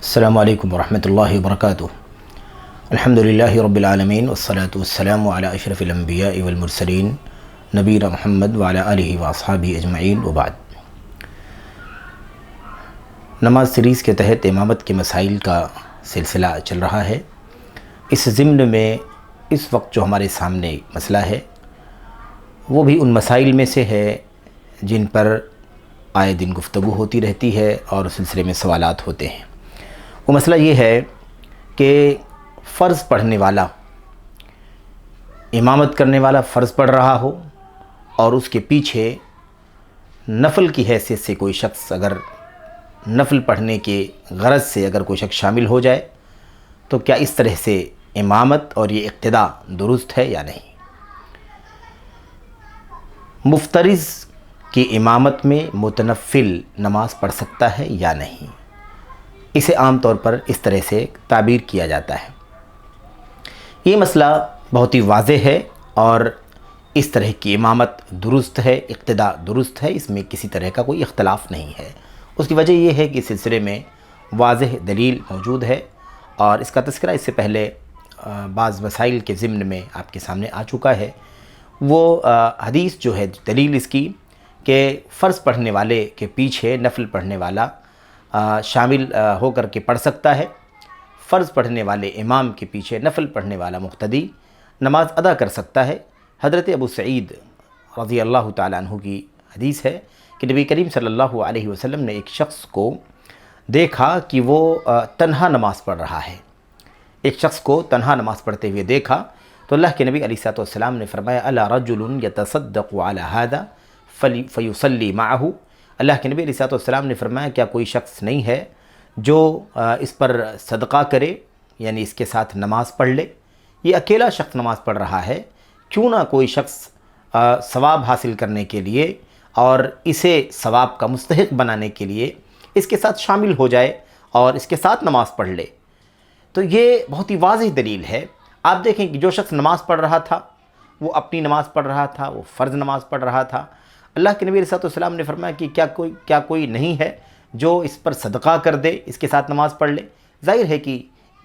السلام علیکم ورحمۃ اللہ وبرکاتہ۔ الحمد للہ رب العالمین والصلاة والسلام علی اشرف الانبیاء والمرسلین نبینا محمد وعلی آلہ واصحابہ اجمعین وبعد۔ نماز سیریز کے تحت امامت کے مسائل کا سلسلہ چل رہا ہے۔ اس ضمن میں اس وقت جو ہمارے سامنے مسئلہ ہے وہ بھی ان مسائل میں سے ہے جن پر آئے دن گفتگو ہوتی رہتی ہے اور سلسلے میں سوالات ہوتے ہیں۔ وہ مسئلہ یہ ہے کہ فرض پڑھنے والا، امامت کرنے والا فرض پڑھ رہا ہو اور اس کے پیچھے نفل کی حیثیت سے کوئی شخص اگر نفل پڑھنے کے غرض سے اگر کوئی شخص شامل ہو جائے تو کیا اس طرح سے امامت اور یہ اقتداء درست ہے یا نہیں؟ مفترض کی امامت میں متنفل نماز پڑھ سکتا ہے یا نہیں؟ اسے عام طور پر اس طرح سے تعبیر کیا جاتا ہے۔ یہ مسئلہ بہت ہی واضح ہے اور اس طرح کی امامت درست ہے، اقتداء درست ہے، اس میں کسی طرح کا کوئی اختلاف نہیں ہے۔ اس کی وجہ یہ ہے کہ اس سلسلے میں واضح دلیل موجود ہے اور اس کا تذکرہ اس سے پہلے بعض مسائل کے ضمن میں آپ کے سامنے آ چکا ہے۔ وہ حدیث جو ہے دلیل اس کی کہ فرض پڑھنے والے کے پیچھے نفل پڑھنے والا شامل ہو کر کے پڑھ سکتا ہے، فرض پڑھنے والے امام کے پیچھے نفل پڑھنے والا مقتدی نماز ادا کر سکتا ہے۔ حضرت ابو سعید رضی اللہ تعالیٰ عنہ کی حدیث ہے کہ نبی کریم صلی اللہ علیہ وسلم نے ایک شخص کو دیکھا کہ وہ تنہا نماز پڑھ رہا ہے۔ ایک شخص کو تنہا نماز پڑھتے ہوئے دیکھا تو اللہ کے نبی علیہ الصلوۃ والسلام نے فرمایا الا رجل یتصدق علی ھذا فیصلی معہ۔ اللہ کے نبی علیہ الصلوۃ والسلام نے فرمایا کیا کوئی شخص نہیں ہے جو اس پر صدقہ کرے، یعنی اس کے ساتھ نماز پڑھ لے؟ یہ اکیلا شخص نماز پڑھ رہا ہے، کیوں نہ کوئی شخص ثواب حاصل کرنے کے لیے اور اسے ثواب کا مستحق بنانے کے لیے اس کے ساتھ شامل ہو جائے اور اس کے ساتھ نماز پڑھ لے؟ تو یہ بہت ہی واضح دلیل ہے۔ آپ دیکھیں کہ جو شخص نماز پڑھ رہا تھا وہ اپنی نماز پڑھ رہا تھا، وہ فرض نماز پڑھ رہا تھا۔ اللہ کے نبی علیہ الصلوۃ والسلام نے فرمایا کہ کیا کوئی نہیں ہے جو اس پر صدقہ کر دے، اس کے ساتھ نماز پڑھ لے؟ ظاہر ہے کہ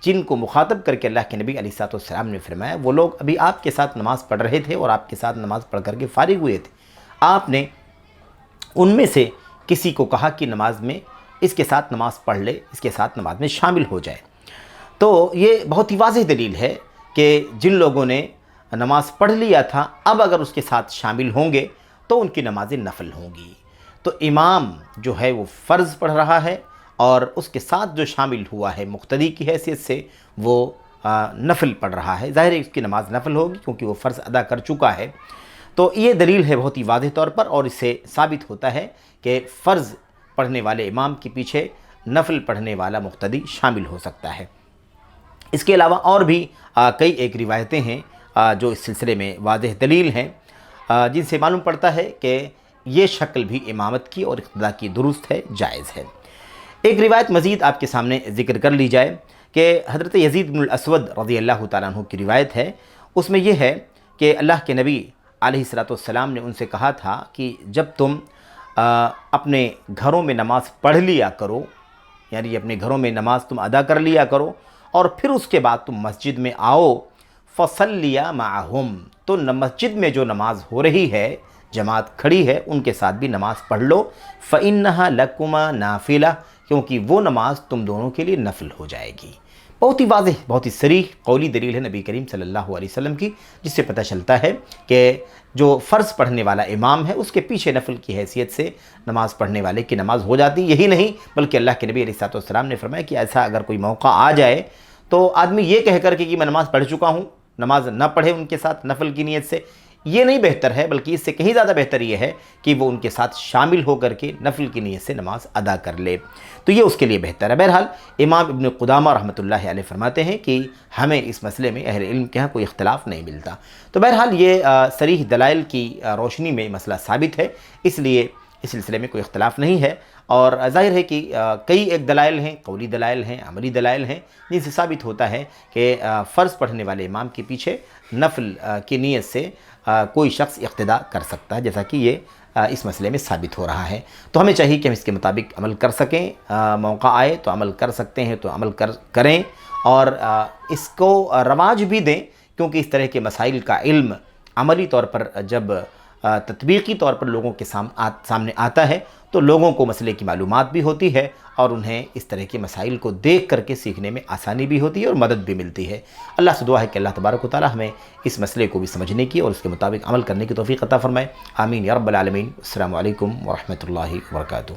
جن کو مخاطب کر کے اللہ کے نبی علیہ الصلوۃ والسلام نے فرمایا وہ لوگ ابھی آپ کے ساتھ نماز پڑھ رہے تھے اور آپ کے ساتھ نماز پڑھ کر کے فارغ ہوئے تھے۔ آپ نے ان میں سے کسی کو کہا کہ نماز میں اس کے ساتھ نماز پڑھ لے، اس کے ساتھ نماز میں شامل ہو جائے۔ تو یہ بہت ہی واضح دلیل ہے کہ جن لوگوں نے نماز پڑھ لیا تھا اب اگر اس کے ساتھ شامل ہوں گے تو ان کی نمازیں نفل ہوں گی۔ تو امام جو ہے وہ فرض پڑھ رہا ہے اور اس کے ساتھ جو شامل ہوا ہے مقتدی کی حیثیت سے وہ نفل پڑھ رہا ہے، ظاہر ہے اس کی نماز نفل ہوگی کیونکہ وہ فرض ادا کر چکا ہے۔ تو یہ دلیل ہے بہت ہی واضح طور پر اور اس سے ثابت ہوتا ہے کہ فرض پڑھنے والے امام کے پیچھے نفل پڑھنے والا مقتدی شامل ہو سکتا ہے۔ اس کے علاوہ اور بھی کئی ایک روایتیں ہیں جو اس سلسلے میں واضح دلیل ہیں، جن سے معلوم پڑتا ہے کہ یہ شکل بھی امامت کی اور اقتداء کی درست ہے، جائز ہے۔ ایک روایت مزید آپ کے سامنے ذکر کر لی جائے کہ حضرت یزید بن الاسود رضی اللہ تعالیٰ عنہ کی روایت ہے، اس میں یہ ہے کہ اللہ کے نبی علیہ الصلوۃ والسلام نے ان سے کہا تھا کہ جب تم اپنے گھروں میں نماز پڑھ لیا کرو، یعنی اپنے گھروں میں نماز تم ادا کر لیا کرو اور پھر اس کے بعد تم مسجد میں آؤ فصلیٰ معہم، تو مسجد میں جو نماز ہو رہی ہے، جماعت کھڑی ہے، ان کے ساتھ بھی نماز پڑھ لو، فإنها لکما نافلہ، کیونکہ وہ نماز تم دونوں کے لیے نفل ہو جائے گی۔ بہت ہی واضح، بہت ہی صریح قولی دلیل ہے نبی کریم صلی اللہ علیہ وسلم کی، جس سے پتہ چلتا ہے کہ جو فرض پڑھنے والا امام ہے اس کے پیچھے نفل کی حیثیت سے نماز پڑھنے والے کی نماز ہو جاتی۔ یہی نہیں بلکہ اللہ کے نبی علیہ الصلوۃ والسلام نے فرمایا کہ ایسا اگر کوئی موقع آ جائے تو آدمی یہ کہہ کر کے کہ میں نماز پڑھ چکا ہوں، نماز نہ پڑھے ان کے ساتھ نفل کی نیت سے، یہ نہیں بہتر ہے، بلکہ اس سے کہیں زیادہ بہتر یہ ہے کہ وہ ان کے ساتھ شامل ہو کر کے نفل کی نیت سے نماز ادا کر لے، تو یہ اس کے لیے بہتر ہے۔ بہرحال امام ابن قدامہ رحمۃ اللہ علیہ فرماتے ہیں کہ ہمیں اس مسئلے میں اہل علم کے ہاں کوئی اختلاف نہیں ملتا۔ تو بہرحال یہ صریح دلائل کی روشنی میں مسئلہ ثابت ہے، اس لیے اس سلسلے میں کوئی اختلاف نہیں ہے، اور ظاہر ہے کہ کئی ایک دلائل ہیں، قولی دلائل ہیں، عملی دلائل ہیں، جن سے ثابت ہوتا ہے کہ فرض پڑھنے والے امام کے پیچھے نفل کی نیت سے کوئی شخص اقتداء کر سکتا ہے، جیسا کہ یہ اس مسئلے میں ثابت ہو رہا ہے۔ تو ہمیں چاہیے کہ ہم اس کے مطابق عمل کر سکیں، موقع آئے تو عمل کر سکتے ہیں تو عمل کریں، اور اس کو رواج بھی دیں، کیونکہ اس طرح کے مسائل کا علم عملی طور پر جب تطبیقی طور پر لوگوں کے سامنے آتا ہے تو لوگوں کو مسئلے کی معلومات بھی ہوتی ہے، اور انہیں اس طرح کے مسائل کو دیکھ کر کے سیکھنے میں آسانی بھی ہوتی ہے اور مدد بھی ملتی ہے۔ اللہ سے دعا ہے کہ اللہ تبارک و تعالی ہمیں اس مسئلے کو بھی سمجھنے کی اور اس کے مطابق عمل کرنے کی توفیق عطا فرمائے۔ آمین یا رب العالمین۔ السلام علیکم ورحمۃ اللہ وبرکاتہ۔